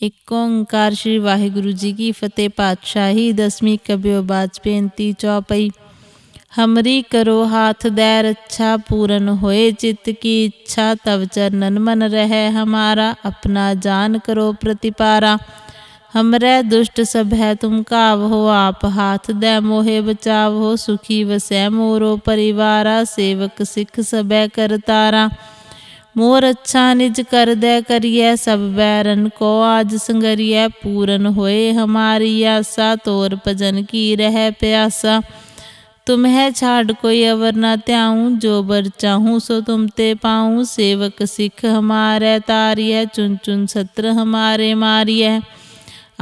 एक ओंकार श्री वाहिगुरु जी की फतेह। पातशाही 10वीं कबियो बाज बेनती चौपई। हमरी करो हाथ दै रक्षा, पूरन होए चित्त की इच्छा। तब चरणन मन रहे हमारा, अपना जान करो प्रतिपारा। हमरे दुष्ट सब है तुम कावहो, आप हाथ दै मोहे बचावहो। सुखी वसै मोरो परिवारा, सेवक सिख सबे करतारा। मोर अच्छा निज कर दे करिए, सब बैरन को आज संगरिए। पूरन होए हमारी आशा, तोर भजन की रह प्यासा। तुम्हें छाड़ कोई अवर न त्याऊं, जो बर चाहूं सो तुम ते पाऊं। सेवक सिख हमारे तारिय, चुन चुन सत्र हमारे मारिय।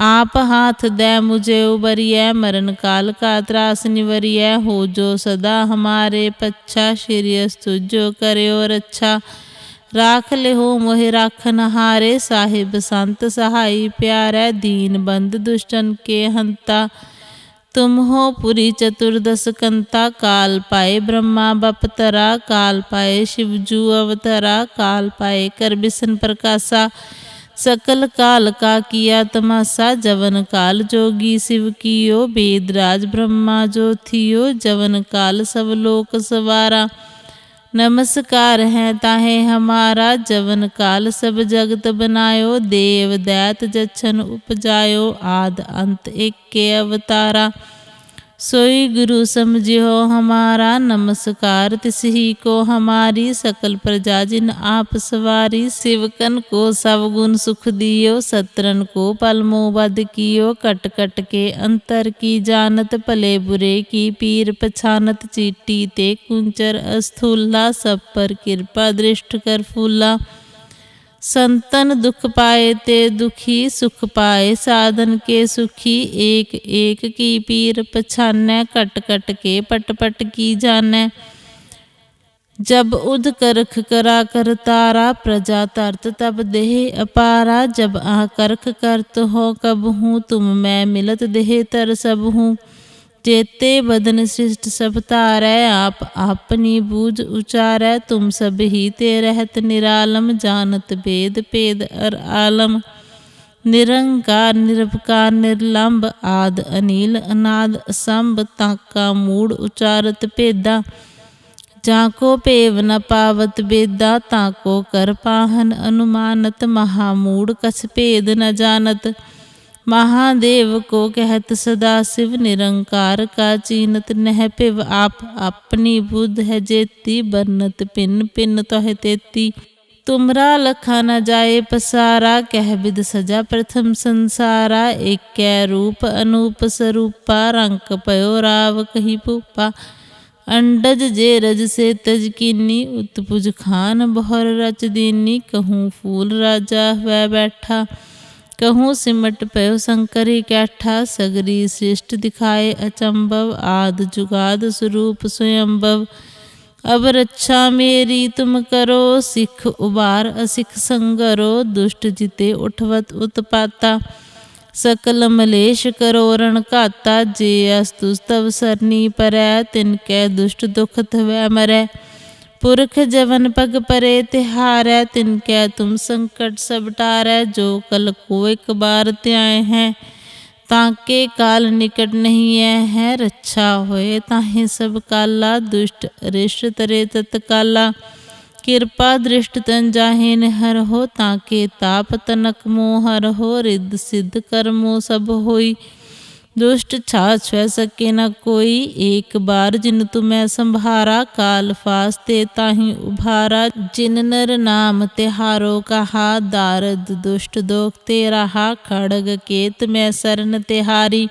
आप हाथ दे मुझे उबरिय, मरण काल का त्रास निवरिय। हो जो सदा हमारे पच्छा, श्री अस्तु जो करे और अच्छा। राख ले हो मोहि राखन हारे, साहिब संत सहाई प्यारे। दीन बंद दुष्टन के हंता, तुम हो पुरी चतुर्दश कंता। काल पाए ब्रह्मा बपतरा, काल पाए शिवजू अवतरा। काल पाए कर बिसन प्रकाशा, सकल काल का किया तमाशा। जवन काल जोगी शिव कियो, वेदराज ब्रह्मा जो थियो। जवन काल सब लोक सवारा, नमस्कार है ताहे हमारा। जवन काल सब जगत बनायो, देव दैत जच्छन उपजायो। आद अंत एक के अवतारा, सोई गुरु समझियो हमारा। नमस्कार तिसही को हमारी, सकल प्रजा जिन आप सवारी। शिवकन को सब गुण सुख दियो, सत्रन को पलमो बद कियो। कट कट के अंतर की जानत, भले बुरे की पीर पछानत। चीटी ते कुंचर अस्थूला, सब पर कृपा दृष्ट कर फूला। संतन दुख पाए ते दुखी, सुख पाए साधन के सुखी। एक एक की पीर पछानै, कट कट के पट पट की जानै। जब उद करख करा कर तारा, प्रजा तरत तब देह अपारा। जब आ करख करत हो कब हूँ, तुम मैं मिलत देह तर सब हूँ। जेते बदन सृष्ट सब तारै, आप अपनी बूझ उचारै। तुम सब ही ते रहत निरालम, जानत भेद पेद अर आलम। निरंकार निरपकार निर्लंब, आद अनील अनाद असंभ। ताका मूड उचारत भेदा, जाको पेव न पावत बेदा। ताको कर पाहन अनुमानत, महामूड कछ भेद न जानत। महादेव को कहत सदा शिव, निरंकार का चीनत नह पिव। आप अपनी बुद्ध है जेती, बरनत पिन पिन तोह तेती। तुमरा लखा न जाए पसारा, कह विद सजा प्रथम संसारा। एक कै रूप अनूप स्वरूपा, रंक पयो राव कही भूपा। अंडज जे रज से तज कीनी, उत्पुज खान बहुर रच दीनी। कहूँ फूल राजा वह बैठा, कहूँ सिमट पयो शंकरी कैठा। सगरी सृष्ट दिखाए अचंभव, आद जुगाद स्वरूप स्वयंभव। अब रक्षा मेरी तुम करो, सिख उबार असिख संगरो। दुष्ट जिते उठवत उत्पाता, सकल मलेश करो रण घाता। जे अस्तु तव सरनी परै, तिनकै दुष्ट दुख थवै मरै। पुरख जवन पग परे तिहारै, तिनकै तुम संकट सब टारै। जो कल को एक बार त्याए हैं, ताके काल निकट नहीं है। रक्षा होए ताहे सब काला, दुष्ट अरिष्ट तरे तत्काला। कृपा दृष्ट तन जाहे हर हो, ताके ताप तनक मोह हर हो। रिद्ध सिद्ध कर्मो सब होई, दुष्ट छाछ छुए सके न कोई। एक बार जिन तुम्हें संभारा, काल फास्ते ताहि उभारा। जिन नर नाम तिहारो कहा, दारद दुष्ट दोख ते रहा। खड़ग केत में सरन तिहारी,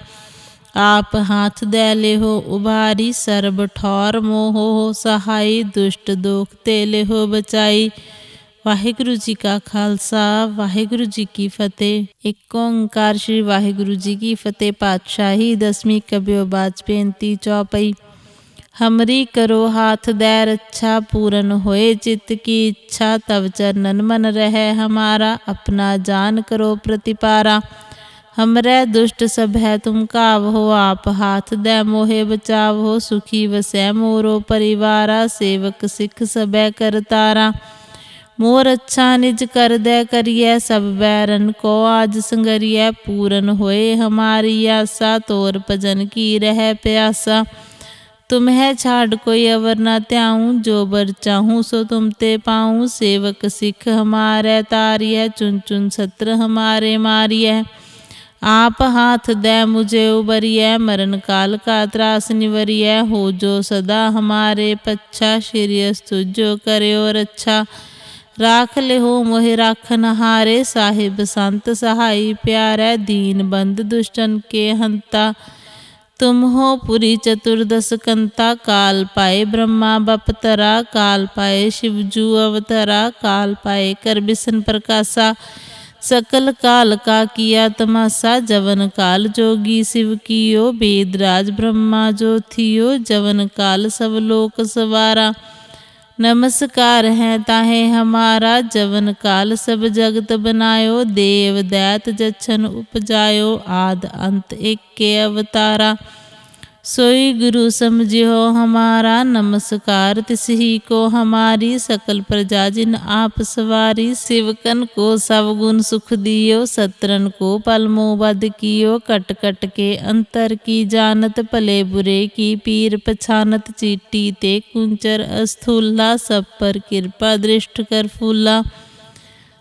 आप हाथ दे ले हो उभारी। सर्ब ठौर मोहो हो सहाई, दुष्ट दोख ते ले हो बचाई। वाहिगुरु जी का खालसा, वाहिगुरु जी की फतेह। एक ओंकार श्री वाहिगुरु जी की फतेह। पातशाही 10वीं कबियो बाज बेनती चौपई। हमरी करो हाथ दै रक्षा, पूरन होए चित्त की इच्छा। तब चरणन मन रहे हमारा, अपना जान करो प्रतिपारा। हमरे दुष्ट सब है तुम कावहो, आप हाथ दै मोहे बचावहो। सुखी वसै मोरो परिवारा, सेवक सिख सबे करतारा। मोर अच्छा निज कर दे करिए सब बैरन को आज संगरिए पूरन होए हमारी आशा तोर भजन की रह प्यासा। तुम्हें छाड़ कोई अवर न त्याऊँ जो बर चाहूँ सो तुम ते पाऊँ सेवक सिख हमारे तारिय चुन चुन सत्र हमारे मारिय। आप हाथ दे मुझे उबरिय मरण काल का त्रास निवरिय हो जो सदा हमारे पच्छा श्रीयस तुझो करे और अच्छा। राख ले हो मोहि राखन हारे साहिब संत सहाई प्यारे दीन बंद दुष्टन के हंता। तुम हो पुरी चतुर्दश कंता काल पाए ब्रह्मा बपतरा काल पाए शिवजू अवतरा काल पाए कर बिसन प्रकाशा। सकल काल का किया तमाशा जवन काल जोगी शिव कियो वेदराज ब्रह्मा जो थियो जवन काल सब लोक सवारा। नमस्कार है ताहे हमारा जवन काल सब जगत बनायो देव दैत जच्छन उपजायो आद अंत एक के अवतारा। सोई गुरु समझियो हमारा नमस्कार तिसही को हमारी सकल प्रजा जिन आप सवारी। सिवकन को सब गुण सुख दियो सत्रन को पलमो बद कियो कट कट के अंतर की जानत भले बुरे की पीर पछानत। चीटी ते कुंचर अस्थूला सब पर कृपा दृष्ट कर फूला।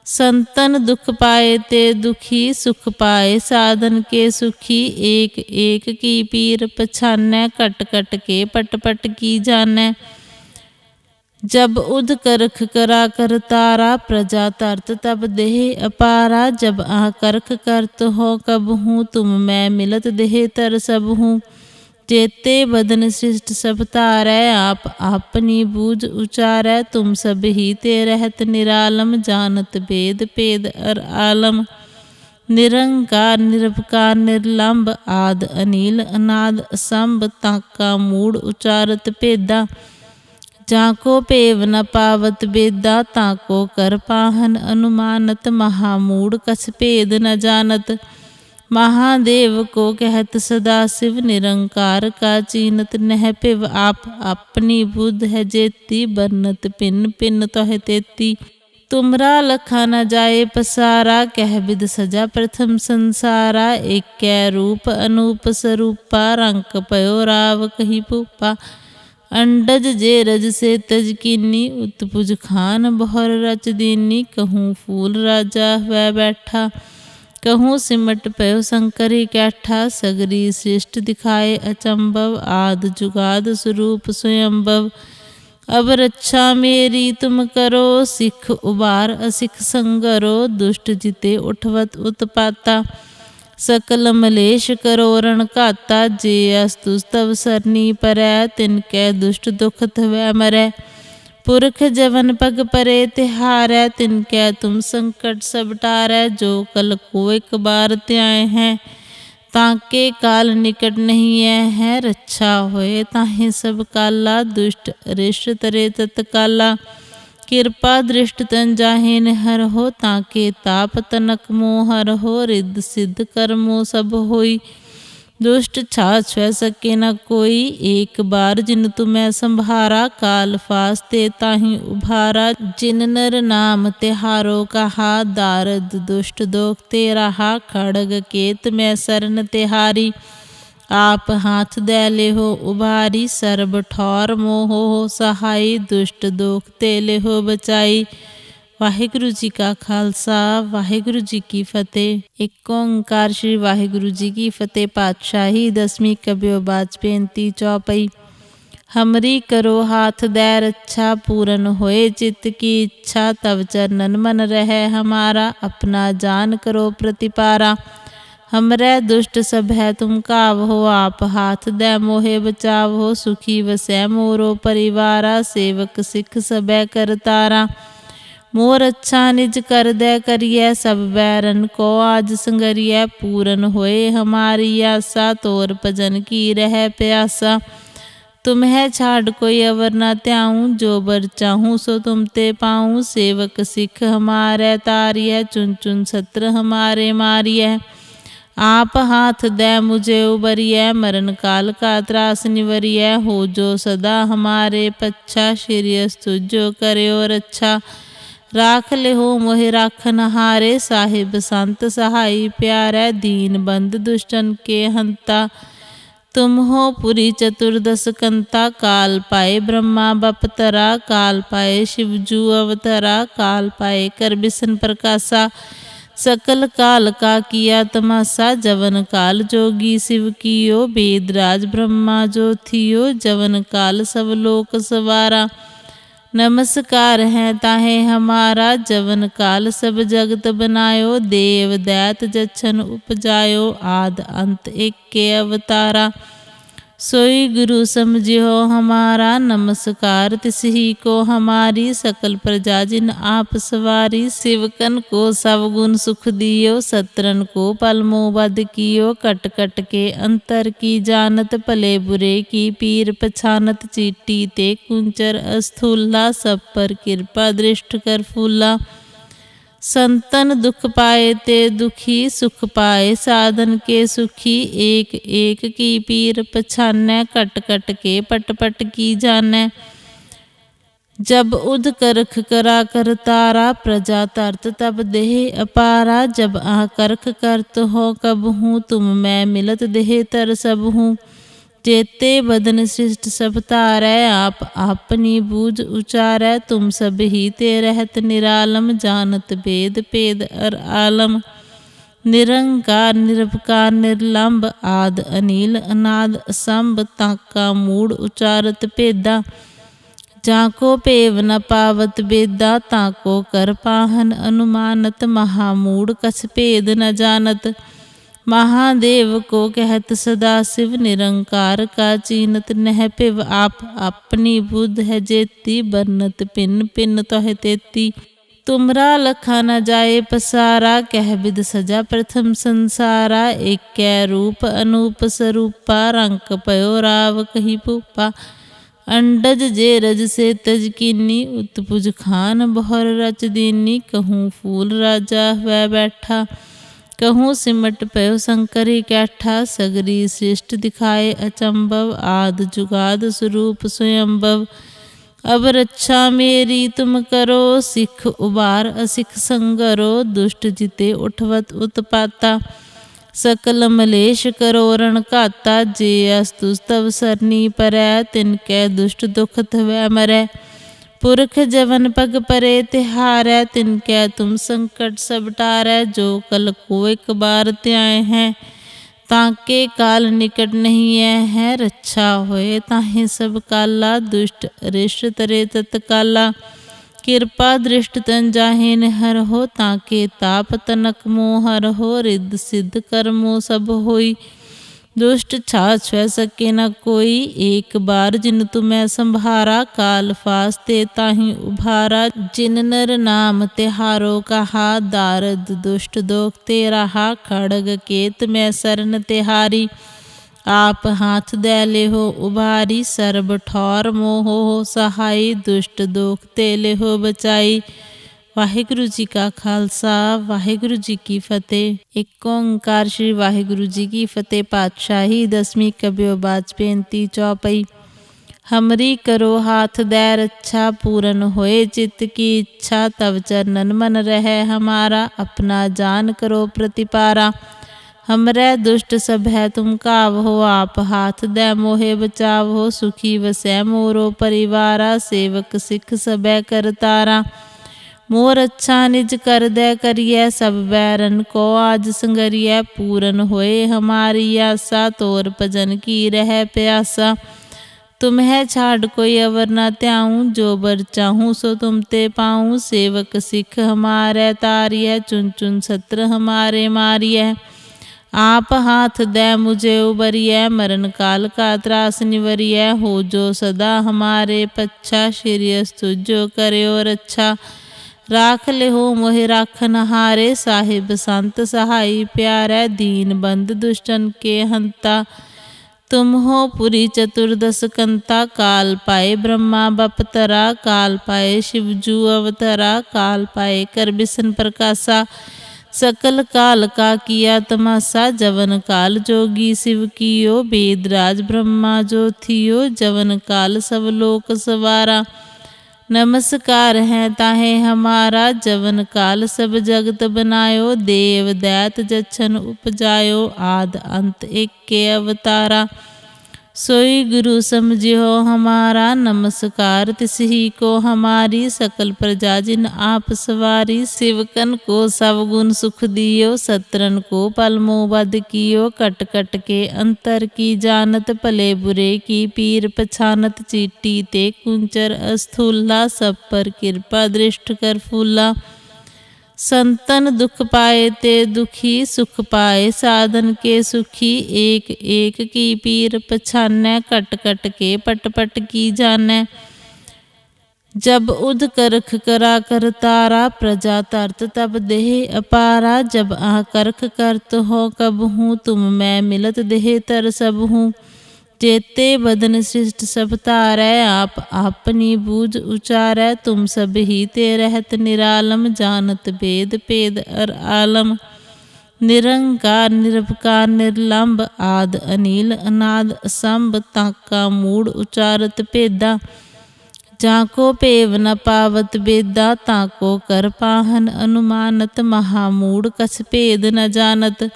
संतन दुख पाए ते दुखी सुख पाए साधन के सुखी। एक एक की पीर पछानै कट कट के पट पट की जानै। जब उद करख करा कर तारा प्रजा तरत तब देह अपारा। जब आ करख करत हो कब हूँ तुम मैं मिलत देह तर सब हूँ। जेते बदन सृष्ट सब तारै आप अपनी बूझ उचारै। तुम सब ही ते रहत निरालम जानत भेद भेद अर आलम। निरंकार निरपकार निर्लंब आद अनिल अनाद असंभ ताका मूड उचारत भेदा। जाको पेव न पावत बेदा ताको कर पाहन अनुमानत। महामूड कछ भेद न जानत महादेव को कहत सदा शिव। निरंकार का चीनत नह पिव आप अपनी बुध है जेती बरनत पिन पिन तोह तेती। तुमरा लखा न जाए पसारा कह विद सजा प्रथम संसारा। एक कै रूप अनूप स्वरूपा रंक पयो राव कही भूपा। अंडज जे रज से तज कीनी उत्पुज खान बहुर रच दीनी। कहूँ फूल राजा वह बैठा कहूँ सिमट पयो शंकरी कैठा। सगरी सृष्ट दिखाए अचंभव आद जुगाद स्वरूप स्वयंभव। अब रक्षा मेरी तुम करो सिख उबार असिख संगरो। दुष्ट जिते उठवत उत्पाता सकल मलेश करो रण घाता। जे अस्तुस्तव सरनी परै तिनकै दुष्ट दुखत वै मरै। पुरख जवन पग परे तिहारै तिनकै तुम संकट सब टारै। जो कल को एक बार त्याए हैं ताके काल निकट नहीं है। रक्षा होए ताहे सब काला दुष्ट अरिष्ट तरे तत्काला। कृपा दृष्ट तन जाहिन हर हो ताके ताप तनक मोह हर हो। रिद्ध सिद्ध कर्मो सब होई दुष्ट छाछ छुए सके न कोई। एक बार जिन तुम्हें संभारा काल फास्ते ताहि उभारा। जिन नर नाम तिहारो कहा दारद दुष्ट दोख ते रहा। खड़ग केत में सरन तिहारी आप हाथ दे ले हो उभारी। सर्ब ठौर मोह हो सहाई दुष्ट दोख ते ले हो बचाई। वाहिगुरु जी का खालसा वाहिगुरु जी की फतेह। एक ओंकार श्री वाहिगुरु जी की फतेह। पातशाही दसवीं कबियो बाज बेनती चौपई। हमरी करो हाथ दे रक्षा पूरन होए चित्त की इच्छा। तब चरणन मन रहे हमारा अपना जान करो प्रतिपारा। हमरे दुष्ट सब है तुम काव हो आप हाथ दे मोहे बचाव हो। सुखी वसै मोरो परिवारा सेवक सिख सबे करतारा। मोर अच्छा निज कर दे करिए सब बैरन को आज संगरिए। पूरन होए हमारी आशा तोर भजन की रह प्यासा। तुम्हें छाड़ कोई अवर न त्याऊँ जो बर चाहूँ सो तुम ते पाऊँ। सेवक सिख हमारे तारिय चुन चुन सत्र हमारे मारिय। आप हाथ दे मुझे उबरिय मरण काल का त्रास निवरिय। हो जो सदा हमारे पच्छा श्रीयस तुझो करे और अच्छा। राख लेहो मोहि राखन हारे, साहिब संत सहाई प्यारे, दीन बंद दुष्टन के हंता। तुम हो पुरी चतुर्दश कंता, काल पाए ब्रह्मा बपतरा, काल पाए शिवजू अवतरा, काल पाए कर बिसन प्रकाशा। सकल काल का किया तमाशा, जवन काल जोगी शिव कियो, वेदराज ब्रह्मा जो थियो, जवन काल सब लोक सवारा। नमस्कार है ताहे हमारा, जवन काल सब जगत बनायो, देव दैत जच्छन उपजायो, आद अंत एक के अवतारा। सोई गुरु समझियो हमारा, नमस्कार तिसही को हमारी, सकल प्रजा जिन आप सवारी। शिवकन को सब गुण सुख दियो, सत्रन को पलमो बद कियो, कट कट के अंतर की जानत, भले बुरे की पीर पछानत। चीटी ते कुंचर अस्थूला, सब पर कृपा दृष्ट कर फूला। संतन दुख पाए ते दुखी, सुख पाए साधन के सुखी। एक एक की पीर पछानै, कट कट के पट पट की जानै। जब उद करख करा कर तारा, प्रजा तरत तब देह अपारा। जब आ करख करत हो कब हूँ, तुम मैं मिलत देह तर सब हूँ। जेते बदन सृष्ट सब तारै, आप अपनी बूझ उचारै। तुम सब ही ते रहत निरालम, जानत भेद पेद अर आलम। निरंकार निरपकार निर्लंब, आद अनिल अनाद असंभ। ताका मूड उचारत भेदा, जाको पेव न पावत बेदा। ताको कर पाहन अनुमानत, महामूड कछ भेद न जानत। महादेव को कहत सदा शिव, निरंकार का चीनत नह पिव। आप अपनी बुद्ध है जेती, बरनत पिन पिन तोह तेती। तुमरा लखा न जाए पसारा, कह विद सजा प्रथम संसारा। एक कै रूप अनूप स्वरूपा, रंक पयो राव कही भूपा। अंडज जे रज से तज कीनी, उत्पुज खान बहुर रच दीनी। कहूँ फूल राजा वह बैठा, कहूँ सिमट पयो शंकरी कैठा। सगरी सृष्ट दिखाए अचंभव, आद जुगाद स्वरूप स्वयंभव। अब रक्षा मेरी तुम करो, सिख उबार असिख संगरो। दुष्ट जिते उठवत उत्पाता, सकल मलेश करो रण घाता। जे अस्तुस तव सरनी परै, तिनकै दुष्ट दुख थवै मरै। पुरख जवन पग परे तिहारै, तिनकै तुम संकट सब टारै। जो कल को एक बार त्याए हैं, ताके काल निकट नहीं है। रक्षा होए ताहे सब काला, दुष्ट अरिष्ट तरे तत्काला। कृपा दृष्ट तन जाहे निहर हो, ताके ताप तनक मोहर हो। रिद्ध सिद्ध कर्मो सब होई, दुष्ट छाछ छुए सके न कोई। एक बार जिन तुम्हें संभारा, काल फास्ते ताहि उभारा। जिन नर नाम तिहारो कहा, दारद दुष्ट दोख ते रहा। खड़ग केत में सरन तिहारी, आप हाथ दे लेहो उभारी। सर्ब ठौर मोहो सहाई, दुष्ट दोख ते लेहो बचाई। वाहिगुरु जी का खालसा, वाहिगुरु जी की फतेह। एक ओंकार श्री वाहिगुरु जी की फतेह। पातशाही दसवीं कबियो बाज बेनती चौपई। हमरी करो हाथ दे रक्षा, पूरन होए चित्त की इच्छा। तब चरणन मन रहे हमारा, अपना जान करो प्रतिपारा। हमरे दुष्ट सब है तुम कावहो, आप हाथ दे मोहे बचावहो। सुखी वसै मोरो परिवारा, सेवक सिख सबे करतारा। मोर अच्छा निज कर दे करिए, सब बैरन को आज संगरिए। पूरन होए हमारी आशा, तोर भजन की रह प्यासा। तुम्हें छाड़ कोई अवर न त्याऊँ, जो बर चाहूँ सो तुम ते पाऊँ। सेवक सिख हमारे तारिय, चुन चुन सत्र हमारे मारिय। आप हाथ दे मुझे उबरिय, मरण काल का त्रास निवरिय। हो जो सदा हमारे पच्छा, श्री अस्तुजो करे और अच्छा। राख लेहो मोहि राखन हारे, साहिब संत सहाई प्यारे। दीन बंद दुष्टन के हंता, तुम हो पुरी चतुर्दश कंता। काल पाए ब्रह्मा बपतरा, काल पाए शिवजू अवतरा। काल पाए कर बिसन प्रकाशा, सकल काल का किया तमाशा। जवन काल जोगी शिव कियो, वेदराज ब्रह्मा जो थियो। जवन काल सब लोक सवारा। नमस्कार है ताहे हमारा, जवन काल सब जगत बनायो। देव दैत जच्छन उपजायो, आद अंत एक के अवतारा। सोई गुरु समझियो हमारा, नमस्कार तिसही को हमारी। सकल प्रजा जिन आप सवारी, सिवकन को सब गुण सुख दियो। सत्रन को पलमो बद कियो, कट कट के अंतर की जानत। भले बुरे की पीर पछानत, चीटी ते कुंचर अस्थूला। सब पर कृपा दृष्ट कर फूला। संतन दुख पाए ते दुखी, सुख पाए साधन के सुखी। एक एक की पीर पछानै, कट कट के पट पट की जानै। जब उद करख करा कर तारा, प्रजा तरत तब देह अपारा। जब आ करख करत हो कब हूँ, तुम मैं मिलत देह तर सब हूँ। जेते बदन सृष्ट सब तारै, आप अपनी बूझ उचारै। तुम सब ही ते रहत निरालम, जानत भेद भेद अर आलम। निरंकार निरपकार निर्लंब, आद अनील अनाद असंभ। ताका मूड उचारत भेदा, जाको पेव न पावत बेदा। ताको कर पाहन अनुमानत, महामूड कछ भेद न जानत।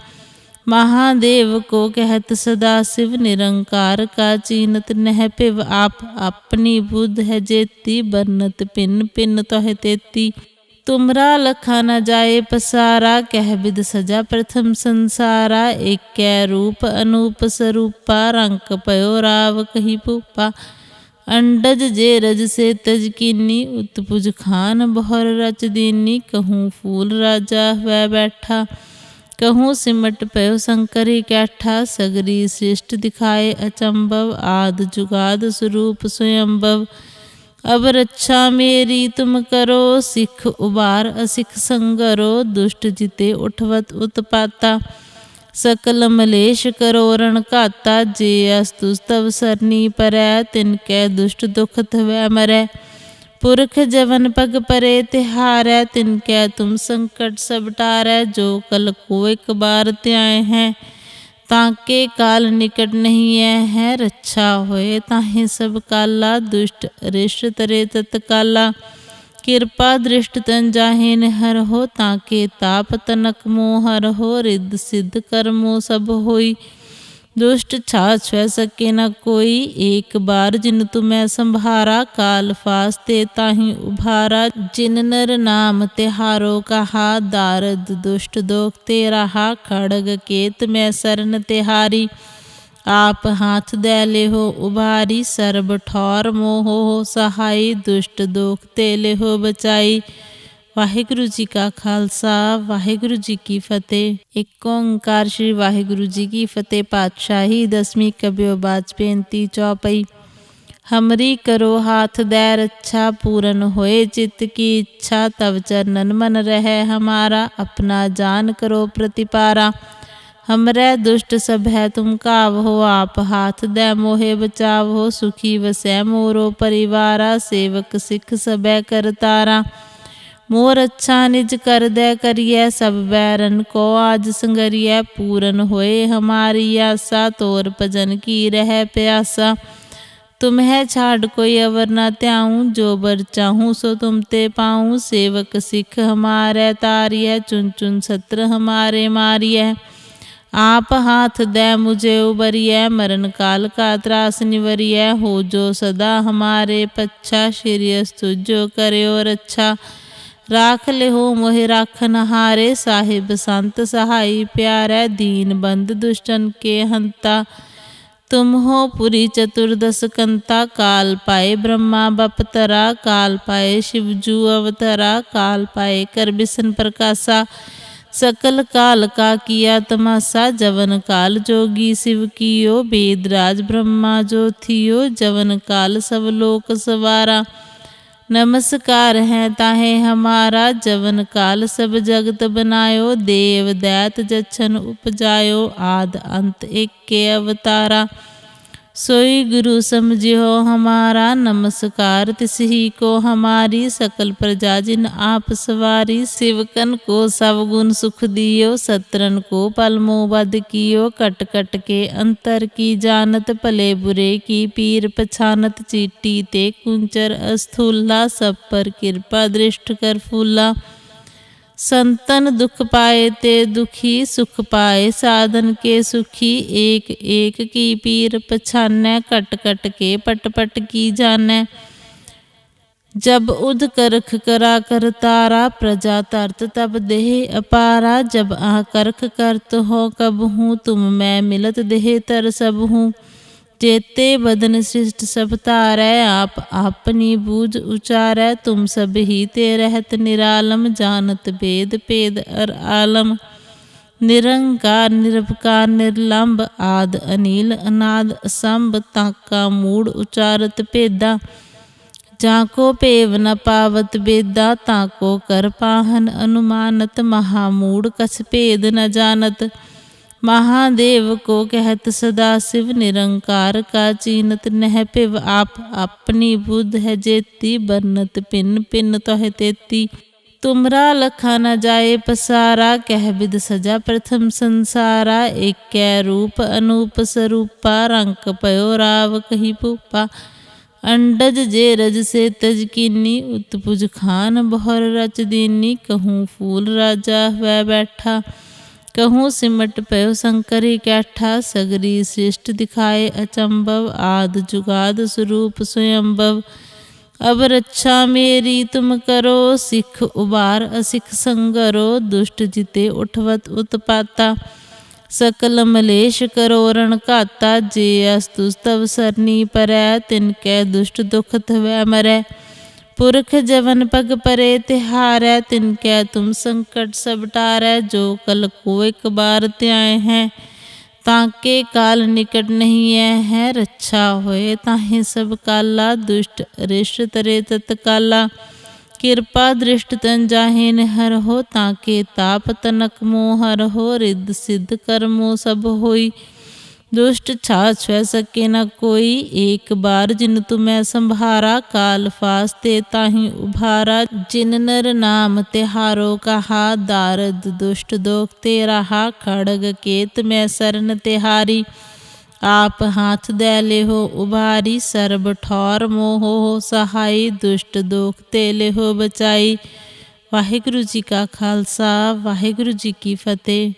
महादेव को कहत सदा शिव, निरंकार का चीनत नह पिव। आप अपनी बुध है जेती, बरनत पिन पिन तोह तेती। तुमरा लखा न जाए पसारा, कह विद सजा प्रथम संसारा। एक कै रूप अनूप स्वरूपा, रंक पयो राव कही भूपा। अंडज जे रज से तज कीनी, उत्पुज खान बहुर रच दीनी। कहूँ फूल राजा वह बैठा, कहूँ सिमट पयो शंकरी कैठा। सगरी सृष्ट दिखाए अचंभव, आद जुगाद स्वरूप स्वयंभव। अब रक्षा मेरी तुम करो, सिख उबार असिख संगरो। दुष्ट जिते उठवत उत्पाता, सकल मलेश करो रण घाता। जे अस्तुस्तव सरनी परै, तिनकै दुष्ट दुखत वै मरै। पुरख जवन पग परे तिहारै, तिनकै तुम संकट सब टारै। जो कल को एक बार त्याए हैं, ताके काल निकट नहीं है। रक्षा होए ताहे सब काला, दुष्ट अरिष्ट तरे तत्काला। कृपा दृष्ट तन जाहे हर हो, ताके ताप तनक मोहर हो। रिद्ध सिद्ध कर्मो सब होई, दुष्ट छाछ छुए सके न कोई। एक बार जिन तुम्हें संभारा, काल फास्ते ताहि उभारा। जिन नर नाम तिहारो कहा, दारद दुष्ट दोख ते रहा। खड़ग केत में सरन तिहारी, आप हाथ दे ले हो उभारी। सर्ब ठौर मोह हो सहाई, दुष्ट दोख ते ले हो बचाई। वाहिगुरु जी का खालसा, वाहिगुरु जी की फतेह। एक ओंकार श्री वाहिगुरु जी की फतेह। पातशाही दसवीं कबियो बाज बेनती चौपई। हमरी करो हाथ दे रक्षा, पूरन होए चित्त की इच्छा। तब चरणन मन रहे हमारा, अपना जान करो प्रतिपारा। हमरे दुष्ट सब है तुम काव हो, आप हाथ दे मोहे बचाव हो। सुखी वसै मोरो परिवारा, सेवक सिख सबै करतारा। मोर अच्छा निज कर दे करिए, सब बैरन को आज संगरिए। पूरन होए हमारी आशा, तोर भजन की रह प्यासा। तुम्हें छाड़ कोई अवर न त्याऊँ, जो बर चाहूँ सो तुम ते पाऊँ। सेवक सिख हमारे तारिय, चुन चुन सत्र हमारे मारिय। आप हाथ दे मुझे उबरिय, मरण काल का त्रास निवरिय। हो जो सदा हमारे पच्छा, श्री अस्तु जो करे और अच्छा। राख ले हो मोहि राखन हारे, साहिब संत सहाई प्यारे। दीन बंद दुष्टन के हंता, तुम हो पुरी चतुर्दश कंता। काल पाए ब्रह्मा बपतरा, काल पाए शिवजू अवतरा। काल पाए कर बिसन प्रकाशा, सकल काल का किया तमाशा। जवन काल जोगी शिव कियो, वेदराज ब्रह्मा जो थियो। जवन काल सब लोक सवारा, नमस्कार है ताहे हमारा। जवन काल सब जगत बनायो, देव दैत जच्छन उपजायो। आद अंत एक के अवतारा। सोई गुरु समझियो हमारा, नमस्कार तिसही को हमारी। सकल प्रजा जिन आप सवारी, सेवकन को सब गुण सुख दियो। सत्रन को पलमो बद कियो, कट कट के अंतर की जानत। भले बुरे की पीर पछानत, चीटी ते कुंचर अस्थूला। सब पर कृपा दृष्ट कर फूला, संतन दुख पाए ते दुखी। सुख पाए साधन के सुखी, एक एक की पीर पछानै। कट कट के पट पट की जानै, जब उद करख करा कर तारा। प्रजा तरत तब देह अपारा, जब आ करख करत हो कब हूँ। तुम मैं मिलत देह तर सब हूँ, जेते बदन सृष्ट सब तारै। आप अपनी बूझ उचारै, तुम सब ही ते रहत निरालम। जानत भेद भेद अर आलम, निरंकार निरवकार निर्लंब। आद अनिल अनाद असंभ, ताका मूड उचारत भेदा। जाको पेव न पावत बेदा, ताको कर पाहन अनुमानत। महामूड कछ भेद न जानत, महादेव को कहत सदा शिव। निरंकार का चीनत नह पिव, आप अपनी बुध है जेती। बरनत पिन पिन तोह तेती, तुमरा लखा न जाए पसारा। कह विद सजा प्रथम संसारा, एक कै रूप अनूप स्वरूपा। रंक पयो राव कही भूपा, अंडज जे रज से तज कीनी। उत्पुज खान बहुर रच दीनी, कहूँ फूल राजा वह बैठा। कहूँ सिमट पयो शंकरी कैठा, सगरी सृष्ट दिखाए अचंभव। आद जुगाद स्वरूप स्वयंभव, अब रक्षा मेरी तुम करो। सिख उबार असिख संगरो, दुष्ट जिते उठवत उत्पाता। सकल मलेश करो रण घाता, जे अस्तु तव सरनी परै। तिनकै दुष्ट दुखत वै मरै, पुरख जवन पग परे तिहारै। तिनकै तुम संकट सब टारै, जो कल को एक बार त्याए हैं। ताके काल निकट नहीं है, रक्षा होए ताहे सब काला। दुष्ट अरिष्ट तरे तत्काला, कृपा दृष्ट तन जाहे हर हो। ताके ताप तनक मोहर हो, रिद्ध सिद्ध कर्मो सब होई। दुष्ट छाछ छुए सके न कोई, एक बार जिन तुम्हें संभारा। काल फास्ते ताहि उभारा, जिन नर नाम तिहारो कहा। दारद दुष्ट दोख ते रहा, खड़ग केत में सरन तिहारी। आप हाथ दे ले हो उभारी, सर्ब ठौर मोहो हो सहाई। दुष्ट दोख ते ले हो बचाई। वाहिगुरु जी का खालसा, वाहिगुरु जी की फतेह।